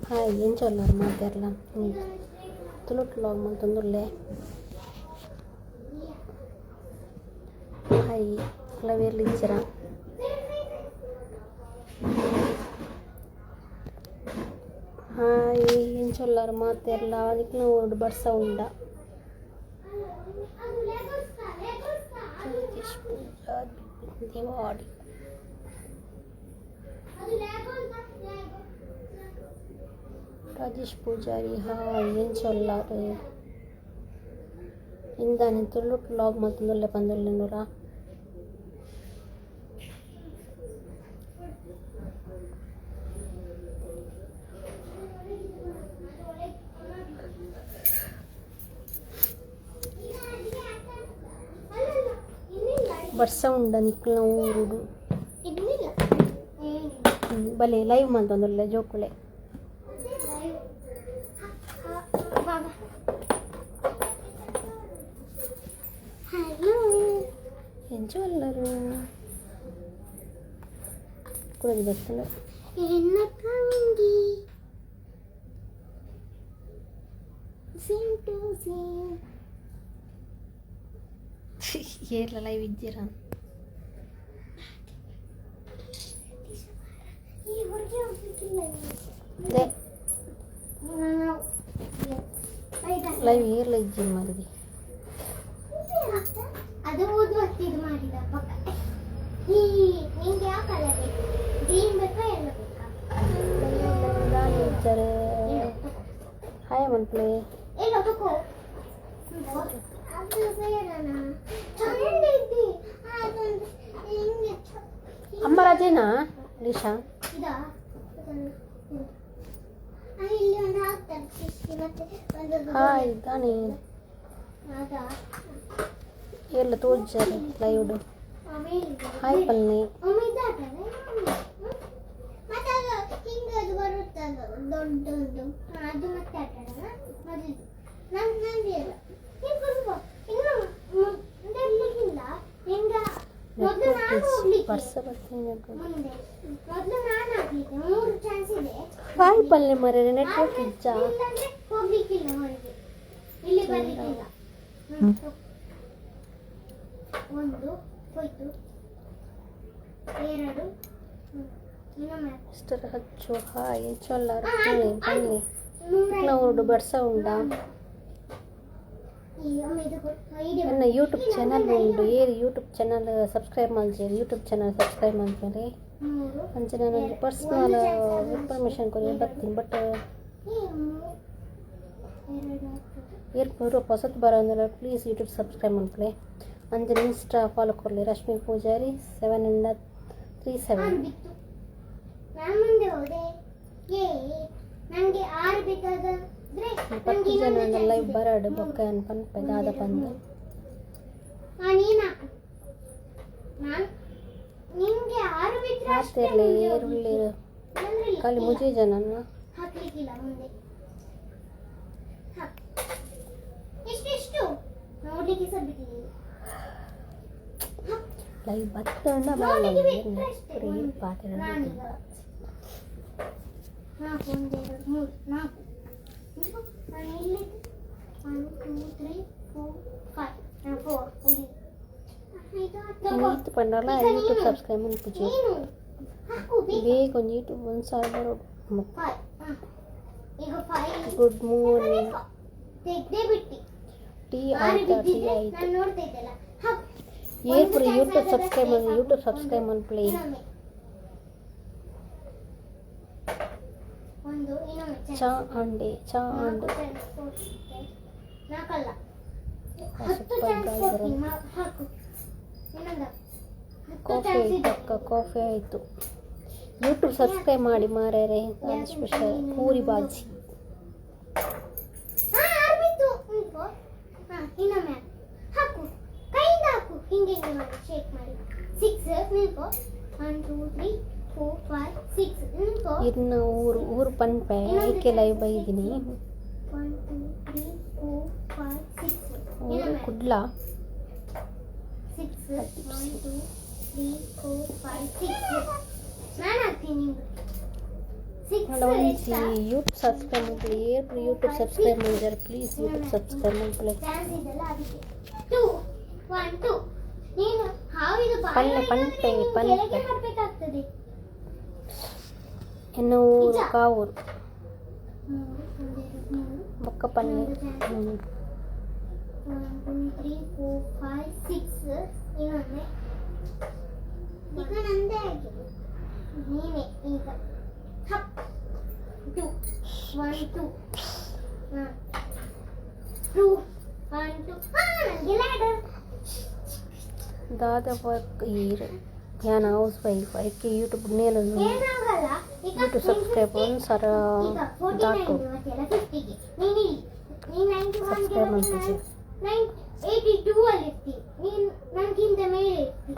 Hai, ఏం చల్లారు మాట్లాడలా తులుట్లో మంతుందులే hi అలా వేర్లు ఇచ్చరా హాయ్ ఏం చల్లారు మాట్లాడలా ಅದಕ್ಕೆ ನಾವು ಬರ್ಸ ಉಂಡ ದಿವಾಡಿ ರಾಜೇಶ್ ಪೂಜಾರಿ ಹಾಯ್ ಏನು ಚೊಲ್ಲಾರು ಇಂದಾನೆ ತುಳುಟ್ ಲಾಗ್ ಮತ್ತೊಂದೊಳ್ಳೆ ಬಂದೊಳ್ಳೆ ನೂರ ವರ್ಷ ಉಂಡ ನಿಕ್ಕಲ ಊರುಡು ಬಲೆ ಲೈವ್ ಮಂತೊಂದೊಳ್ಳೆ ಜೋಕುಳೆ ఎంచోళ్ళరు కూరది బట్టలు ఏర్ల లైవ్ ఇచ్చిరా ಲೈವ್ ಏರ್ಲ ಇಜ್ಜಿ ಮಾಡಿದಿ ಅದು ಓದು ಇದು ಮಾಡಿದ ಪಕ್ಕ ಈ ನಿಂಗೆ ಯಾವ ಕಲರ್ ಬೇಕು ಗ್ರೀನ್ ಬೇಕಾ ಎಲ್ಲೋ ಬೇಕಾ ದಾನಿ ಇಜ್ಜರೆ ಹಾಯ್ ಮನ್ಪ್ಲೆ ಎಲ್ಲೋ ತಕೋ ಅದು ಬೇಡನಾ ಚೆನ್ನಾಗಿದ್ದಿ ಅದೊಂದು ಹಿಂಗೆ ಅಮ್ಮ ರಾಜೇನಾ ಲಿಶಾ ಇದಾ ಇಲ್ಲಿ ಒಂದು ಹಾಕ್ತಾರೆ ಮತ್ತೆ ಒಂದು ಹಾಯ್ ದಾನಿ ಅದಾ ಎಲ್ಲ ತೋರ್ಜಾರೆ ಲೈವ್ಡು ಹಾಯ್ ಪಲ್ನಿ ಮತ್ತೆ ಅದು ಹಿಂಗೆ ಅದು ಬರುತ್ತಲ್ಲ ದೊಡ್ಡದು ಅದು ಮತ್ತೆ ಆಟಾಡೋಣ ಮೊದಲು ನಂದು ಇಲ್ಲ ಹಿಂಗೆ ಬರ್ಬೋ ಇನ್ನು ಮುಂದೆಲ್ಲಿಗಿಲ್ಲ ಹಿಂಗೆ ಮೊದಲು ನಾನು ಹೋಗ್ಲಿಕ್ಕೆ ಮುಂದೆ ಮೊದಲು ನಾನು ಆಗ್ಲಿಕ್ಕೆ 3 ಚಾನ್ಸ್ ಇದೆ ಹಾಯ್ ಪಲ್ನಿ ಮರೆ ನೆಟ್ವರ್ಕ್ ಇಜ್ಜ ಇಲ್ಲಾಂದ್ರೆ ಹೋಗ್ಲಿಕ್ಕಿಲ್ಲ ಹೊರಗೆ ಇಲ್ಲಿ ಬರ್ಲಿಕ್ಕಿಲ್ಲ ಒಂದು ಹೋಯ್ತು ಎರಡು ಇನ್ನೊಮ್ಮೆ ಇಷ್ಟರ ಹಚ್ಚು ಹಾಯ್ ಚೊಲ್ಲಾರು ಬನ್ನಿ ನಾವು ಬರ್ಸ ಉಂಡ ನನ್ನ ಯೂಟ್ಯೂಬ್ ಚಾನಲ್ ಉಂಡು ಏರಿ ಯೂಟ್ಯೂಬ್ ಚಾನಲ್ ಸಬ್ಸ್ಕ್ರೈಬ್ ಮಾಡ್ತೀರಿ ಯೂಟ್ಯೂಬ್ ಚಾನಲ್ ಸಬ್ಸ್ಕ್ರೈಬ್ ಮಾಡ್ತೀರಿ ಅಂಚೆ ನನಗೆ ಪರ್ಸ್ನಲ್ ಇನ್ಫಾರ್ಮೇಷನ್ ಕೊಡಿ ಬರ್ತೀನಿ ಬಟ್ ಏರ್ಪೂರು ಹೊಸತು ಬರೋಂದ್ರೆ ಪ್ಲೀಸ್ ಯೂಟ್ಯೂಬ್ ಸಬ್ಸ್ಕ್ರೈಬ್ ಮಾಡ್ಕೊಳ್ಳಿ ಅಂಜೆ ಇನ್ಸ್ಟಾ ಫಾಲೋ ಕೊಡಲಿ ರಶ್ಮಿ ಪೂಜಾರಿ 737 ನಾನು ಮುಂದೆ ಹೋದೆ ನನಗೆ 6 ಬೇಕಾದ್ರೆ 10 ಜನ ಲೈವ್ ಬರಡು ಬೊಕ್ಕ ಅನ್ಪನ್ಪೆ ದಾದ ಬಂದು ನಾನು ನಿಮಗೆ 6 ಬಿಟ್ಟರೆ ಹಾಕ್ತಿರ್ಲಿ ಈರುಳ್ಳಿ ಖಾಲಿ ಮುಜಿ ಜನನ ಹಾಕ್ಲಿಕ್ಕಿಲ್ಲ ಮುಂದೆ ಎಷ್ಟು ನೋಡ್ಲಿಕ್ಕೆ ಸಹ ಬಿಟ್ಟಿದ್ದೀನಿ ಲೈವ್ ಬತ್ತಣ್ಣ ಬಾಯಿ ಪಾತ್ರೆ ನಾಲ್ಕು 1 2 3 4 ನಾನು ಇಲ್ಲಿ 1 2 3 4 5 ನೀತು ಪಂಡಲ್ಲ ಯೂಟ್ಯೂಬ್ ಸಬ್ಸ್ಕ್ರೈಬ್ ಮಾಡಿ ಪೂಜೆ ಬೇಗ ಒಂದು ಯೂಟ್ಯೂಬ್ 1000 ಬರೋದು ಈಗ 5 ಗುಡ್ ಮಾರ್ನಿಂಗ್ ತೆಗ್ದೇ ಬಿಟ್ಟಿ ಟೀ ಆಯ್ತಾ ಟೀ ಆಯ್ತು ನಾನು ನೋಡ್ತಾ ಇದ್ದಲ್ಲ ಏರ್ಪುರ ಯೂಟ್ಯೂಬ್ ಸಬ್ಸ್ಕ್ರೈಬ್ ಮಾಡಿ ಪ್ಲೀಸ್ ಒಂದು ಇನ್ನೊಂದು ಚಾ ಅಂಡೆ ನಾಲ್ಕಲ್ಲ ಸೂಪರ್ ಗಾಯ್ದರು ಹಾಕು ಇನ್ನೊಂದು ಕಾಫಿ ಆಯ್ತಕ್ಕ ಕಾಫಿ ಆಯಿತು ಯೂಟ್ಯೂಬ್ ಸಬ್ಸ್ಕ್ರೈಬ್ ಮಾಡಿ ಮಾರ್ಯಾರೆ ನಾನು ಸ್ಪೆಷಲ್ ಪೂರಿ ಬಾಜಿ ಇನ್ನೊಮ್ಮೆ ಹಾಕು ಕೈಯಿಂದ ಹಾಕು ಹಿಂಗೆ ಮಾಡಿ ಶೇಕ್ ಮಾಡಿ 6 ನಿಲ್ಕೋ 1 2 3 4 5 6 ನಿಲ್ಕೋ ಇನ್ನು ಊರು ಪನ್ಪೆ ಏಕೆ ಲೈವ್ ಬೈದಿನಿ 1 2 3 4 5 6 ಊರು ಕುಡ್ಲಾ 6 1 2 3 4 5 6 ನಾನು ಹಾಕ್ತೀನಿ 6 ಒಂಚಿ ಯೂಟ್ಯೂಬ್ ಸಬ್ಸ್ಕ್ರೈಬ್ ಮಾಡ್ಕೊಳ್ಳಿ ಏರ್ಪು ಯೂಟ್ಯೂಬ್ ಸಬ್ಸ್ಕ್ರೈಬ್ ಮಾಡಿದ್ದಾರೆ ಪ್ಲೀಸ್ ಯೂಟ್ಯೂಬ್ ಸಬ್ಸ್ಕ್ರೈಬ್ ಮಾಡ್ಕೊಳ್ಳಿ ಬರ್ಬೇಕಾಗ್ತದೆ ಎನ್ನ ಊರು ಕಾವೂರು ಬೊಕ್ಕ ಪಲ್ಲೆ 1 2 3 4 5 6 ಇನ್ನೊಂದು ಈಗ ನಂದೇ ಆಗಿದೆ ನೀನೆ ಈಗ ಹಪ್ 2 1 2 2 1 2 ನನಗೆ ಲ್ಯಾಡರ್ ದಾದ ವರ್ಕ್ ಈರ್ ಯಾನ್ ಹೌಸ್ ವೈಫ್ ಐಕೆ ಯೂಟ್ಯೂಬ್ ನೇಲು ಏನಾಗಲ್ಲ ಈಗ ಯೂಟ್ಯೂಬ್ ಸಬ್ಸ್ಕ್ರೈಬ್ ಒಂದು ಸರ ದಾಟು 50 ಗೆ ನೀನು 91 ಸಬ್ಸ್ಕ್ರೈಬ್ ಮಾಡ್ತೀವಿ 82 ಅಲ್ಲಿ ಇರ್ತಿ ನೀನು ನನಗಿಂತ ಮೇಲೆ ಇರ್ತಿ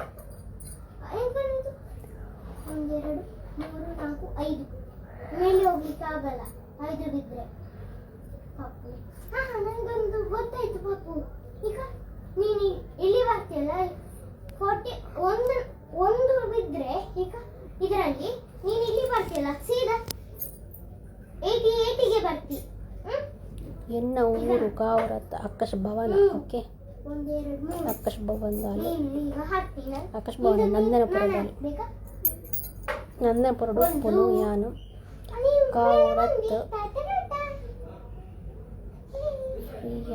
ಏನು ಒಂದು 2 3 4 5 ಮೇಲೆ ಹೋಗ್ಲಿಕ್ಕೆ ಆಗಲ್ಲ 5 ಬಿದ್ರೆ ಪಾಪು ನನಗೊಂದು ಗೊತ್ತಾಯ್ತು ಪಾಪು ಈಗ ನೀನು ಇಲ್ಲಿ ಬರ್ತೀಯಲ್ಲ 40 ಒಂದು ಬಿದ್ರೆ ಈಗ ಇದರಲ್ಲಿ ನೀನು ಇಲ್ಲಿ ಬರ್ತೀಯಲ್ಲ ಸೀದಾ 88 ಗೆ ಬರ್ತಿ ಎನ್ನ ಊರು ಕಾವೂರತ್ತ ಆಕಾಶ್ ಭವನ ಓಕೆ 1 2 3 ಆಕಾಶ್ ಭವನದಲ್ಲಿ ಈಗ ಹಾಕ್ತೀನಿ ಆಕಾಶ್ ಭವನ ನಂದನಪುರದಲ್ಲಿ ಬೇಕಾ ನಂದನಪುರ ಉಪ್ಪುನು ಯಾನು ಕಾವೂರತ್ತ ಈಗ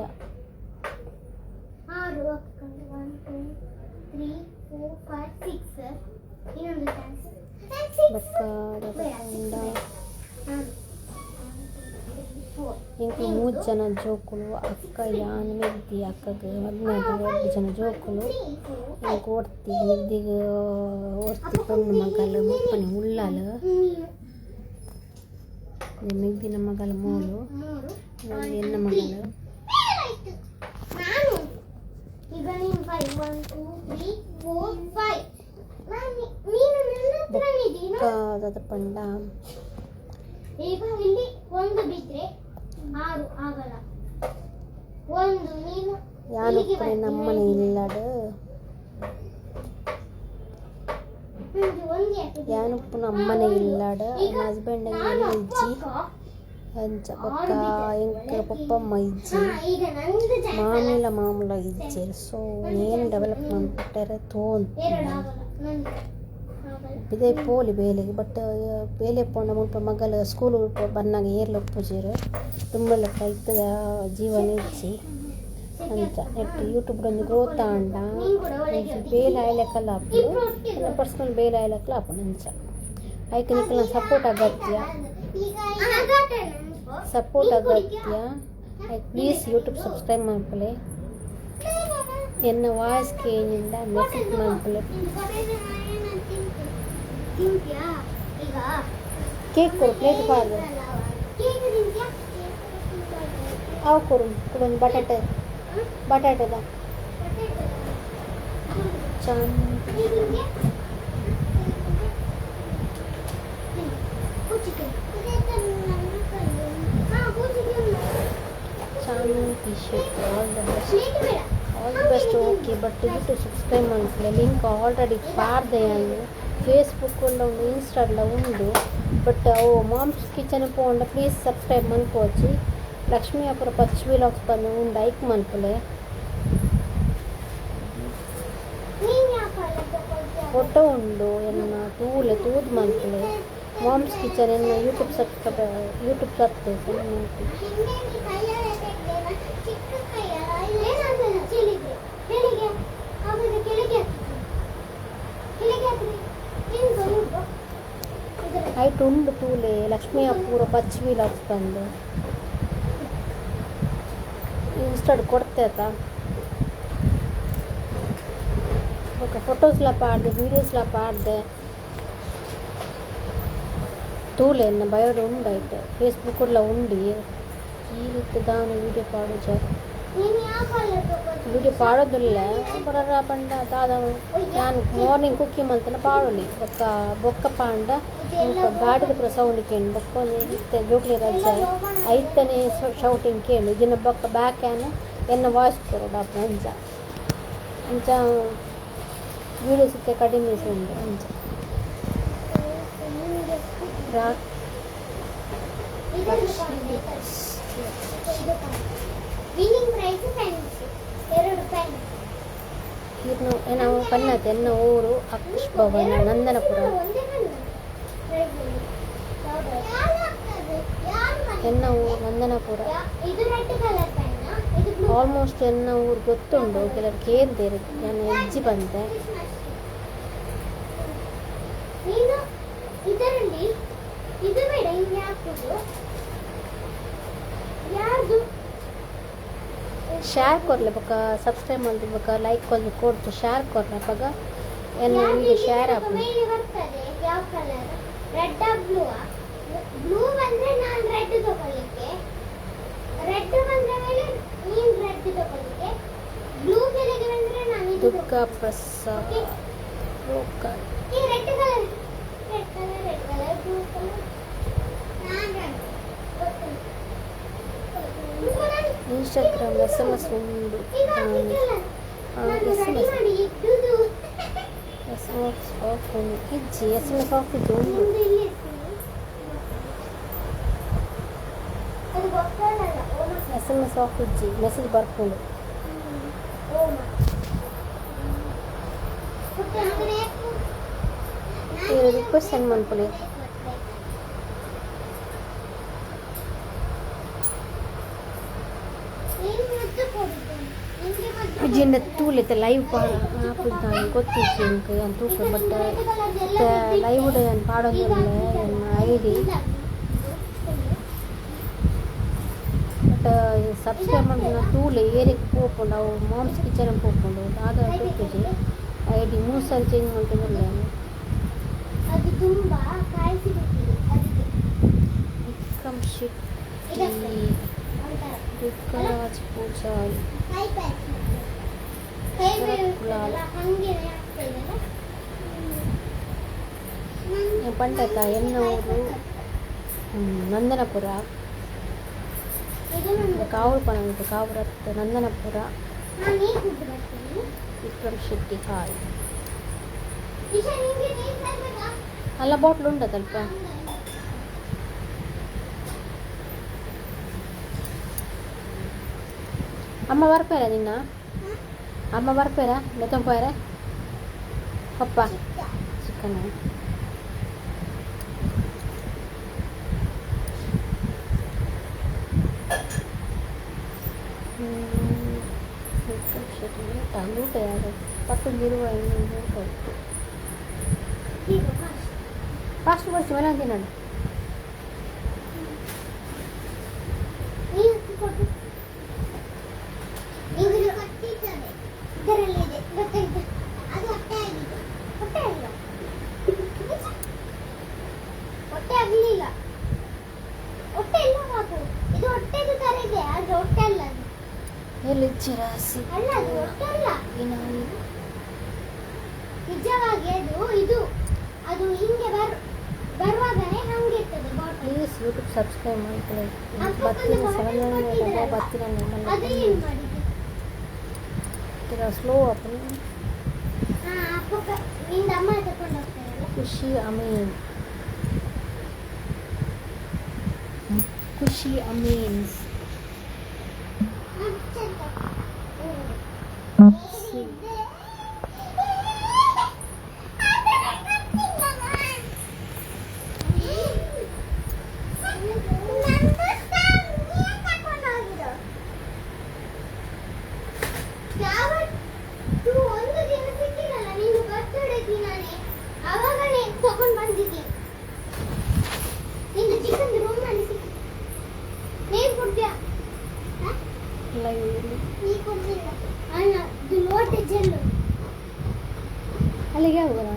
6 ಹಾಕೊಂಡು 1 2 3 4 5 6 ಇನ್ನೊಂದು ಚಾನ್ಸ್ ಬಕ್ಕಾದ ಕಂಡ ಇಂಕ 3 ಜನ ಜೋಕುಲು ಅಕ್ಕ ಯಾನ್ ಮೆಗ್ದಿ ಅಕ್ಕಗೆ 14 ಜನ ಜೋಕುಲು ಇಂಕ ಓಡ್ತಿ ಮೆಗ್ದಿಗೆ ಓಡ್ತಿ ಪೊಣ್ಣು ಮಗಲು ಮುಪ್ಪನಿ ಉಳ್ಳಾಲು ಮೆಗ್ದಿನ ಮಗಲ ಮೂಲು ಎನ್ನ ಮಗಲು ನಾನು ಈಗ ನೀನು 5 1 2 3 4 5 ನೀನು ನನ್ನ ಹತ್ರ ಇದೀನಾ ಬಕ್ಕಾದ ಪಂಡ ಈಗ ಇಲ್ಲಿ ಒಂದು ಬಿದ್ರೆ 6 ಆಗಲ್ಲ ಒಂದು ನೀನು ಯಾನು ನಮ್ಮನೆ ಇಲ್ಲಡು ಒಂದು ಯಾಕೆ ಯಾನುಪ್ಪು ನಮ್ಮನೆ ಇಲ್ಲಡು ನನ್ನ ಹಸ್ಬೆಂಡ್ ಇಜ್ಜಿ ಅಂಚ ಬೊಕ್ಕ ಎಂಕ ಪಪ್ಪಮ್ಮ ಇಜ್ಜಿ ಈಗ ನಂದು ಮಾಮೂಲ ಇಜ್ಜಿ ಸೊ ಏನು ಡೆವಲಪ್ ಮಾಡ್ಬಿಟ್ಟಾರೆ ತೋಂತ ಎರಡು ಆಗಲ್ಲ ನಂದು ಆಗಲ್ಲ ಇದೇ ಪೋಲಿ ಬೇಲೆಗೆ ಬಟ್ ಬೇಲೆ ಪೋಂಡ ಮುಲ್ಪ ಮಗಲ ಸ್ಕೂಲ್ ಬನ್ನಾಗ ಏರ್ಲ ಉಪ್ಪುಜೀರು ತುಂಬಲ ಕೈತದ ಜೀವನ ಇಚ್ಚಿ ಅಂತ ನೆಟ್ಟು ಯೂಟ್ಯೂಬ್ ಒಂದು ಗ್ರೋತ್ ಆಂಡ ಬೇಲೆ ಆಯ್ಲಕ್ಕಲ್ಲ ಹಾಪು ಪರ್ಸ್ನಲ್ ಬೇಲೆ ಆಯ್ಲಕ್ಕಲ್ಲ ಹಾಪು ನಂಚ ಐಕೆ ನಿಕ್ಕಲ ಸಪೋರ್ಟ್ ಅಗತ್ಯ ಪ್ಲೀಸ್ ಯೂಟ್ಯೂಬ್ ಸಬ್ಸ್ಕ್ರೈಬ್ ಮಾಡ್ಕೊಳ್ಳಿ ಎನ್ನ ವಾಯ್ಸ್ ಕೇಳಿಂದ ಮೆಸೇಜ್ ಮಾಡ್ಕೊಳ್ಳಿ ಕೇಕ್ ಕೊಡು ಪ್ಲೇಟ್ ಬಾರ್ದು ಅವು ಕೊಡು ಬಟಾಟೆದ ಚಂದ T shirt all the best okay but YouTube subscribe ಮಾಡ್ಕೊಳ್ಳಿ ಲಿಂಕ್ ಆಲ್ರೆಡಿ ಪಾರ್ದೆಯನ್ನು ఫేస్బుక్లో ఇన్స్టాలో ఉంది బట్ ఓ మామ్స్ కిచెన్ పోండ ప్లీజ్ సబ్స్క్రైబ్ మనుకోవచ్చు లక్ష్మీ అప్పుడు పచ్చి వ్లాగ్స్ పని ఉంది ఐక్ మనుకోలే ಫೋಟೋ ಉಂಡು ಎನ್ನ ತೂದು ಮಲ್ಪಲೆ ಮಾಮ್ಸ್ ಕಿಚನ್ ಎನ್ನ ಯೂಟ್ಯೂಬ್ ಸಬ್ಸ್ಕ್ರೈಬ್ ಐಟ್ ಉಂಡು ತೂಲೆ ಲಕ್ಷ್ಮೀ ಅಪೂರ ಪಚ್ಚಿ ವ್ಲಾಗ್ಸ್ ಬಂದು ಇನ್ಸ್ಟಾಡ್ ಕೊಡ್ತೇತ ఒక ఫొటోస్లా పాడదే వీడియోస్లా పాడదే తూలే ఎన్న బయోలో ఉండి అయితే ఫేస్బుక్లో ఉండి ఈ ರೀತಿ ದಾನ ವೀಡಿಯೋ ಪಾಡೋದು ವೀಡಿಯೋ ಪಾಡೋದಿಲ್ಲ ಬರ ಪಂಡ ದಾದ ನಾನು ಮಾರ್ನಿಂಗ್ ಕುಕ್ಕಿ ಮಂತನ ಪಾಡೋಲಿ ಬೊಕ್ಕ ಪಾಂಡ ಗಾಡಿದ ಪುರ ಸೌಂಡ್ ಕೇಳಿ ಬೊಕ್ಕೊಂದು ಇತ್ತೆ ಜೋಕ್ಲಿ ರಜೆ ಐತನೇ ಶೌಟಿಂಗ್ ಕೇಳಿ ಇದನ್ನ ಬೊಕ್ಕ ಬ್ಯಾಕ್ ಏನು ಎನ್ನ ವಾಯ್ಸ್ ಕೊಡೋದು ಅಪ್ಪ ಅಂಚ ಅಂಚ ವೀಡಿಯೋಸಕ್ಕೆ ಕಡಿಮೆ ಉಂಟು ಅಂಚ ವಿನ್ನಿಂಗ್ ಪ್ರೈಸ್ ಪೆನ್ಸ್ 2 ಪೆನ್. ಇನ್ನು ನಾವು ಪನ್ನತೆ ಎನ್ನ ಊರು ಅಕ್ಷ್ ಭವನ ನಂದನಪುರ. ಎನ್ನ ಊರು ನಂದನಪುರ. ಇದು ರೆಡ್ ಕಲರ್ ಪೆನ್. ಇದು ಬ್ಲೂ. ಆಲ್ಮೋಸ್ಟ್ ಎನ್ನ ಊರು ಗೊತ್ತುಂಡು ಕೆಲವರು ಕೇಂದೇರಿ ನಾನು ಹೆಜ್ಜಿ ಬಂದೆ. ನೀನು ಇದರಲ್ಲಿ ಇದು ಬೇಡ ಇಲ್ಲಿ ಹಾಕುದು ಯಾವುದು ಶೇರ್ ಕೊರ್ಲೆ ಬೊಕ ಸಬ್ಸ್ಕ್ರೈಬ್ ಮಾಡಿದ್ರೆ ಬೊಕ ಲೈಕ್ ಕೊಲ್ಲು ಕೊಡ್ತು ಶೇರ್ ಕೊರ್ಲೆ ಬಗ ಎನ್ನ ವಿಡಿಯೋ ಶೇರ್ ಆಪು. ಮೇಲೆ ಬರ್ತದೆ ಯಾವ ಕಲರ್ ರೆಡ್ ಬ್ಲೂ ಬ್ಲೂ ಬಂದ್ರೆ ನಾನು ರೆಡ್ ತಗೊಳ್ಳಿಕ್ಕೆ ರೆಡ್ ಬಂದ್ರೆ ಮೇಲೆ ನೀನು ರೆಡ್ ತಗೊಳ್ಳಿಕ್ಕೆ ಬ್ಲೂ ಕೆಳಗೆ ಬಂದ್ರೆ ನಾನು ಇದು ದುರ್ಗಾ ಪ್ರಸಾದ್ ರೋಕರ್. ಈ ರೆಡ್ ಕಲರ್ ಬ್ಲೂ ಕಲರ್ ನಾನು ರೆಡ್ ಇನ್ಸ್ಟಾಗ್ರಾಮ್ SMS ಉಂಡು SMS ಆಫ್ ಉಂಡು ಇಜ್ಜಿ SMS ಆಫ್ ಇದ್ದು ಉಂಡು. SMS ಆಫ್ ಇಜ್ಜಿ ಮೆಸೇಜ್ ಬರ್ಕೊಂಡು ರಿಕ್ವೆಸ್ಟ್ ಸೆಂಡ್ ಮಾಡ್ಕೊಳ್ಳಿ. ಅಜ್ಜಿಂದ ತೂಲೆತ್ತ ಲೈವ್ ಹಾಕಿದ್ದಾನೆ ಗೊತ್ತಿತ್ತು എനിക്ക് ഞാൻ തൂക്കം ಬಟ್ ಲೈವ್ ഞാൻ പാടുന്നില്ല എന്ന ID ಬಟ್ ಸಬ್ಸ್ಕ್ರೈಬ್ ಮಾಡಿದ ತೂಲೆ ಏರಿಯಕ್ಕೆ ಹೋಗ್ಕೊಂಡು ಅವು ಮಾಮ್ಸ್ ಕಿಚನ್ ಹೋಗ್ಕೊಂಡು ಆಗ ಗೊತ್ತಿದೆ ID 3 ಸಲ ಚೇಂಜ್ ಮಾಡ್ತಿದ್ದಿಲ್ಲ. ಅದು ತುಂಬಾ ಕಾಯಿಸಿಬಿಟ್ಟಿದೆ ಅದಕ್ಕೆ ವಿಕ್ರಮ್ ಶೆಟ್ಟಿ ದುರ್ಗರಾಜ್ ಪೂಜಾರಿ ಪಂಡತ ಎನ್ನ ಊರು ನಂದನಪುರ ಕಾವಲು ಪಣ ಕಾವರತ್ ನಂದನಪುರ. ವಿಕ್ರಮ್ ಶೆಟ್ಟಿ ಹಾಯ್ ಅಲ್ಲ ಬಾಟ್ಲು ಉಂಟ ಸ್ವಲ್ಪ ಅಮ್ಮ ಬರ್ಪೇರ ನಿನ್ನ ಅಮ್ಮ ಬರ್ಪೇರ ಬೆತ್ತಂಪೋಯರೆ ಪಪ್ಪ ಚಿಕ್ಕನ ಊಟ ಯಾರು ಪಕ್ಕದಿರುವ ಫಾಸ್ಟ್ ಬರ್ಸಿ ಮನೆ ತಿನ್ನೋಣ. ಎಲ್ಲಿ ಚಿರಾಸಿ ನಿಜವಾಗಿ ಇದು ಅದು ಹಿಂಗೆ ಬರುವಾಗನೇ ಹಂಗೆ ಇರ್ತದೆ ಪ್ಲೀಸ್ ಯೂಟ್ಯೂಬ್ ಸಬ್ಸ್ಕ್ರೈಬ್ ಮಾಡ್ಕೊಳ್ಳಿ. ಬರ್ತೀನಿ ಸ್ಲೋ ಅಪ್ ನಿಂದ ಅಮ್ಮ ತಗೊಂಡು ಹೋಗ್ತಾರಲ್ಲ ಖುಷಿ ಅಮೀನ್ ಖುಷಿ ಅಮೀನ್ಸ್ ಅಲ್ಲಿಗೆ ಹೋಗೋಣ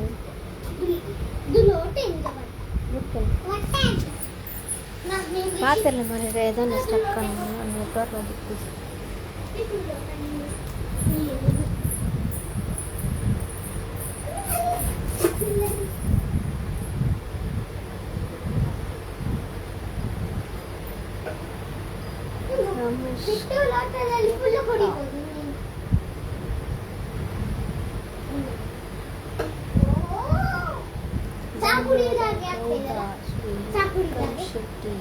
ಪಾತೆಲ್ಲ ಮನೆಗೆ ಇದನ್ನು ಸ್ಟಕ್ ನೆಟ್ವರ್ಕ್ ಹೋಗಿತ್ತು. ಶೆಟ್ಟಿ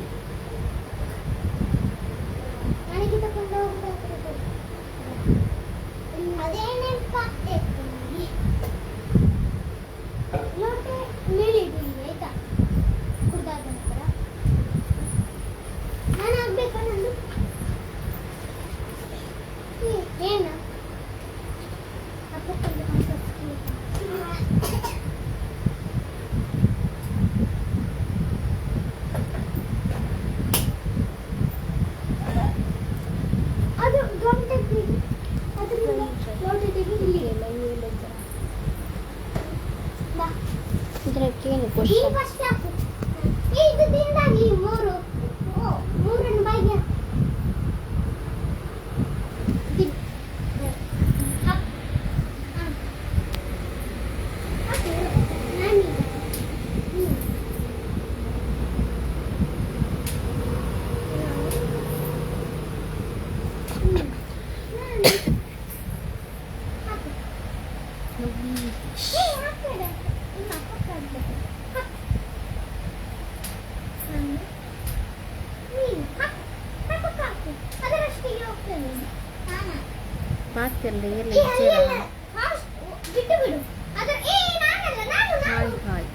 ಪಾತಿರಲ್ಲ ಎಲ್ಲ ಏ, ಅಲ್ಲ, fast, ಬಿಟ್ಟು ಬಿಡು. ನಾನಲ್ಲ, ಹಾಯ್ ಹಾಯ್.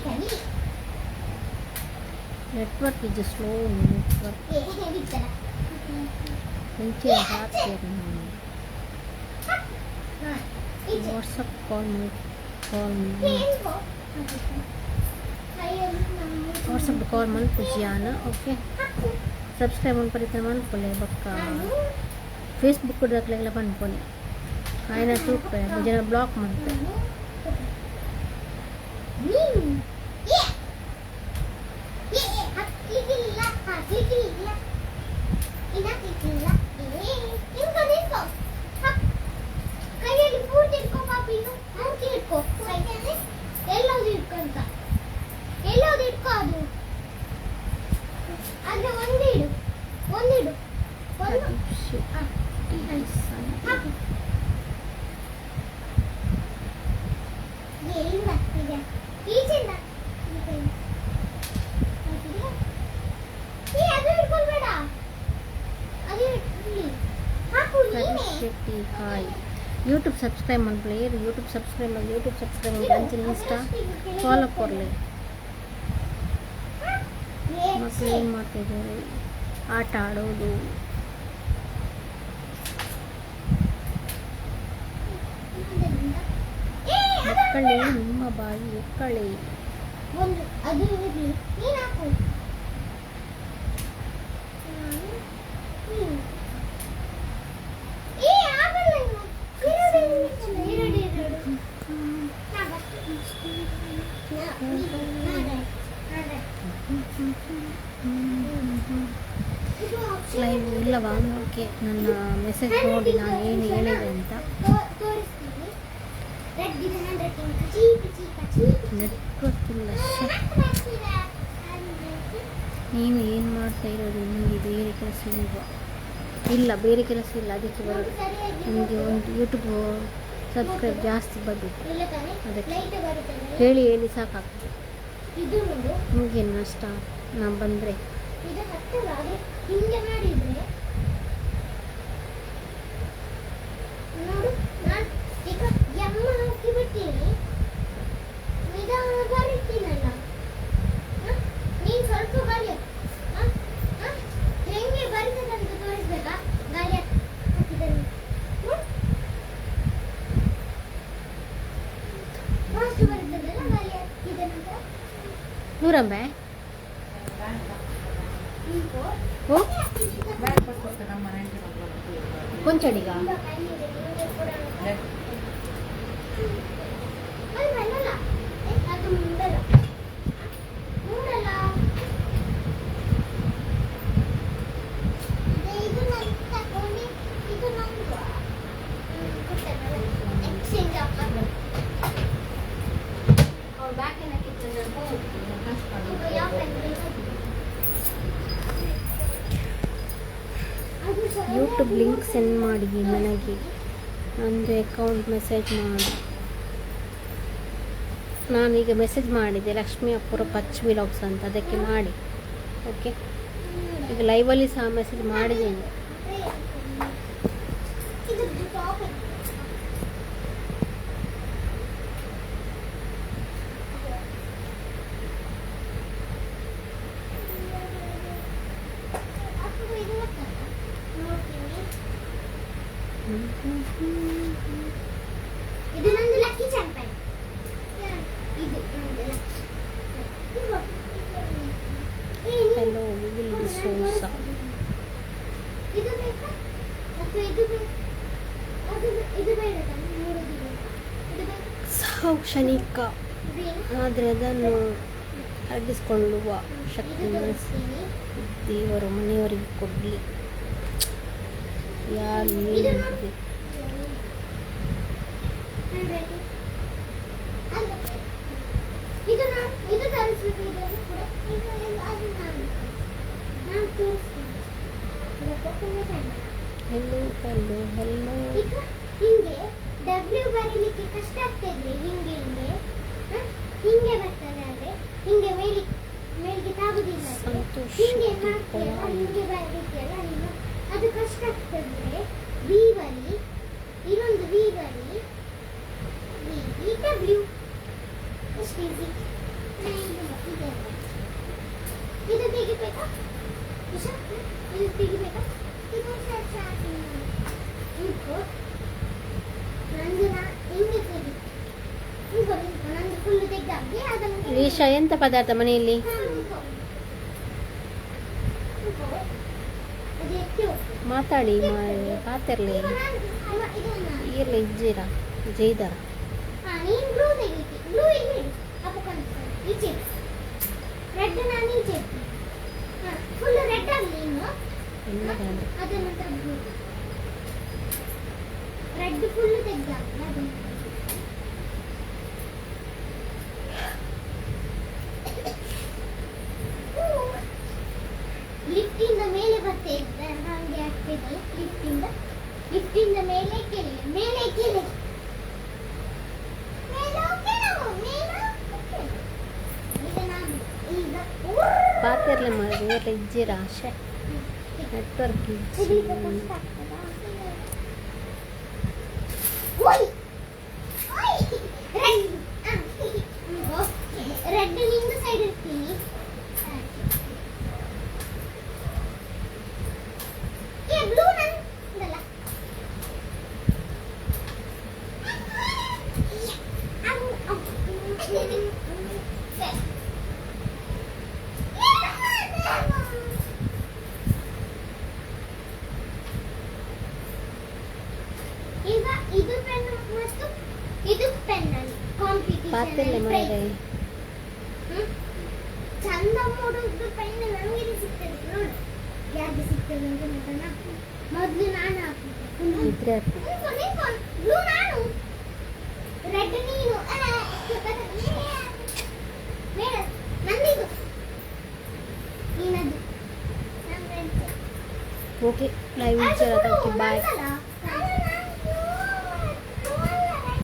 ಕಲಿ. Network is slow network. ಬಿತ್ತಲ್ಲ. ಮುಂಚೆ ಹಾಕ್ತೀರಿ ನಾನು ಹಾ, ಈಚೆ. ವಾಟ್ಸಪ್ ಕಾಲ್ ವಾಟ್ಸಪ್ ಕಾಲ್ ಮಲ್ಪುಜಿಯಾನ ಓಕೆ ಸಬ್ಸ್ಕ್ರೈಬ್ ಮಾಡ್ಪರಿತ ಮಲ್ಪೊಲೆ ಬೊಕ್ಕ ಫೇಸ್ಬುಕ್ ದಾಖಲೆಲ್ಲ ಬಂದ್ಪೊನೆ ಆಯ್ನ ತೂಪೆ ಜನ ಬ್ಲಾಕ್ ಮಾಡ್ತೆ ಕೈಯಲ್ಲಿ ಪೂರ್ತಿ ಇಟ್ಕೋ ಪಾಪಿನ್ನು ಪೂರ್ತಿ ಇಟ್ಕೋ ಎಲ್ಲೋದು ಇಟ್ಕೊಂತ ಎಲ್ಲೋದು ಇಟ್ಕೋ ಅದು ಆದ್ರೆ ಒಂದಿಡು ಒಂದು ಹಾಕು ಎಲ್ಲಿಂದ ಈಗ ಈಚೆಂದ ಅದು ಇಟ್ಕೊಳ್ಬೇಡ ಅದು ಇಲ್ಲಿ ಹಾಕು ನೀನೆ ಶೆಟ್ಟಿ ಹಾಯ್ ಯೂಟ್ಯೂಬ್ ಸಬ್ಸ್ಕ್ರೈಬ್ ಮಾಡ್ಕೊಳ್ಳಿ ಯೂಟ್ಯೂಬ್ ಸಬ್ಸ್ಕ್ರೈಬ್ ಮಾಡಿ ಅಂಚಿನ ಇನ್ಸ್ಟಾ ಫಾಲೋ ಕೊಡಲಿ ಮಕ್ಕಳು ಏನು ಮಾಡ್ತಿದ್ದಾರೆ ಆಟ ಆಡೋದು ಮಕ್ಕಳೇ ನಿಮ್ಮ ಬಾಯಿ ಎಕ್ಕಳೆ ಒಂದು ಅದು ಇರಲಿ ನೀನು ಹಾಕು ಆಗಲ್ಲ ಲೈವ್ ಇಲ್ಲವಾ ಓಕೆ ನನ್ನ ಮೆಸೇಜ್ ನೋಡಿ ನಾನು ಏನು ಹೇಳಿದೆ ಅಂತ ನೆಟ್ವರ್ಕ್ ಇಲ್ಲ ನೀವು ಏನು ಮಾಡ್ತಾ ಇರೋದು ನಿಮಗೆ ಬೇರೆ ಕೆಲಸ ಇಲ್ವಾ ಇಲ್ಲ ಬೇರೆ ಕೆಲಸ ಇಲ್ಲ ಅದಕ್ಕೆ ಬರೋದು ನಿಮಗೆ ಒಂದು ಯೂಟ್ಯೂಬ್ ಸಬ್ಸ್ಕ್ರೈಬ್ ಜಾಸ್ತಿ ಬಂದಿತ್ತು ಅದಕ್ಕೆ ಹೇಳಿ ಸಾಕಾಗ್ತದೆ ನಿಮಗೇನು ನಷ್ಟ ನಾನು ಬಂದರೆ ಹಿಂಗೆ ಮಾಡಿದ್ರೆ ನೋಡು ನಾನು ಈಗ ಎಮ್ಮ ಹಾಕಿ ಬಿಡ್ತೀನಿ ನಿಧಾನ ಬರೀತೀನಲ್ಲ ನೀನು ಸ್ವಲ್ಪ ಗಾಳಿ ಹೆಂಗೆ ಬರ್ತದಂತ ತೋರಿಸ್ಬೇಕಾ ಗಾಳಿ ಹಾಕಿದ್ದೀನಿ ಫಾಸ್ಟ್ ಬರ್ತದಲ್ಲ ಗಾಳಿ ಹಾಕಿದನಂತ ನೂರಂಬೆ ಓ ಕೊಂಚಡಿಗ ಯೂಟ್ಯೂಬ್ ಲಿಂಕ್ ಸೆಂಡ್ ಮಾಡಿ ನನಗೆ ನಂದು ಅಕೌಂಟ್ ಮೆಸೇಜ್ ಮಾಡಿ ನಾನೀಗ ಮೆಸೇಜ್ ಮಾಡಿದ್ದೆ ಲಕ್ಷ್ಮೀ ಅಪ್ಪುರ ಪಚ್ ವಿಲಾಗ್ಸ್ ಅಂತ ಅದಕ್ಕೆ ಮಾಡಿ ಓಕೆ ಈಗ ಲೈವಲ್ಲಿ ಸಹ ಮೆಸೇಜ್ ಮಾಡಿದ್ದೀನಿ ಇದು ನಂದು ಲಕ್ಕಿ ಚಾಂಪನ್ ಇದು ನಂದು ಹಲೋ ವಿಲ್ ಡಿಸೋಸ ಇದು ಬೇಕಾ ಅಥವಾ ಇದು ಬೇಕಾ ಇದು ಬೇಡ ನೋಡೋದಿಲ್ಲ ಇದು ಬೇಕಾ ಶೌಕ್ಷಣಿಕ ಆದರೆ ಅದನ್ನು ಹರಡಿಸಿಕೊಳ್ಳುವ ಶಕ್ತಿ ದೇವರು ಮನೆಯವರಿಗೆ ಕೊಡಲಿ ಯಾರು ಏನಿದೆ ಇದು ತರಿಸ್ಬೇಕು ಇದನ್ನು ಕೂಡ ಅದು ನಾನು ತೋರಿಸ್ತೀನಿ ಹೆಲೋ ಈಗ ಹಿಂಗೆ ಡಬ್ಲ್ಯೂ ಬರೀಲಿಕ್ಕೆ ಕಷ್ಟ ಆಗ್ತಿದ್ರೆ ಹಿಂಗೆ ಬರ್ತದೆ ಆದರೆ ಹಿಂಗೆ ಮೇಲಿಗೆ ತಾಗುದಿಲ್ಲ ಸಂತೋಷ್ ಹಿಂಗೆ ಮಾಡ್ತೀಯಲ್ಲ ಹಿಂಗೆ ಬರೀತಿಯಲ್ಲ ನೀನು ಅದು ಕಷ್ಟ ಆಗ್ತದೆ ವಿ ಬರಿ, ಇನ್ನೊಂದು ವಿ ಬರಿ, ವಿ ವಿ ಡಬ್ಲ್ಯೂ. ಎಷ್ಟು ಈಸಿ. ಇದು ತೆಗಿಬೇಕಾ ವಿಷ? ಇದು ತೆಗಿಬೇಕಾ? ಇದು ನಂದು ಹಿಂಗೆ ತೆಗಿ. ನಂದು ಫುಲ್ ತೆಗ್ದಾಗಿ ಅದನ್ನು ರೀಶಾ ಎಂತ ಪದಾರ್ಥ ಮನೆಯಲ್ಲಿ? ಅದು ಎತ್ತಿ ಹೋಗ್ತದೆ. ಮಾತಾಡಿ ಪಾತಿರ್ಲಿ ಇರ್ಲಿ ಇಜ್ಜಿರ ಜೈದರ. ನೀನು ಬ್ಲೂ ತೆಗಿತಿ. ಬ್ಲೂ ಇಲ್ಲಿ ಇಡು. ಅಪ್ಪ ಕಾಣಿಸ್ತಾನೆ ಈಚೆ ಇಡು. ರೆಡ್ ನಾನು ಈಚೆ ಇಡ್ತೀನಿ. ಫುಲ್ ರೆಡ್ ಆಗಲಿ ಇನ್ನು. ಅದ ನಂತರ ಬ್ಲೂ. ರೆಡ್ ಫುಲ್ ತೆಗ್ದಾಗಲಿ ಅದನ್ನು ಲಿಫ್ಟಿಂದ ಮೇಲೆ ಬರ್ತಾ ಇದ್ದ ಹಾಗೆ ಆಗ್ತಿದೆ. ಲಿಫ್ಟಿಂದ ಮೇಲೆ ಕೆಳಗೆ, ಮೇಲೆ ಕೆಳಗೆ, ಪಾತಿರ್ಲಿ ಮಾಡಿ ಇರ್ಲಿ ಇಜ್ಜಿರ ಆಶೆ ನೆಟ್ವರ್ಕ್ ಇಜ್ಜಿ. ರೆಡ್ ನಿಂದು ಸೈಡ್ ಇರ್ತೀನಿ. ಬ್ಲೂ ನಂದಲ್ಲ. ಈಗ ಇದು ಪೆನ್ ಮತ್ತು ಇದು ಪೆನ್ ಅಲ್ಲಿ ಪಾತಿರ್ಲಿ ಮಾಡಿ ಚಂದ ಮೂಡುದು ಪೆನ್ ನಮಗೆ ಸಿಗ್ತದೆ. ನೋಡು ಯಾರಿಗೆ ಸಿಗ್ತದೆ ಅಂತ ನೋಡೋಣ. ಮೊದಲು ನಾನು ಹಾಕ್ತೀನಿ. ಇದ್ರೆ ಬ್ಲೂ ನಾನು, ರೆಡ್ ನೀನು. ಬೇಡ ನಂದಿದು ನೀನದು. ಓಕೆ ಲೈವ್ ಇಜ್ಜರ ಬಾಯ್.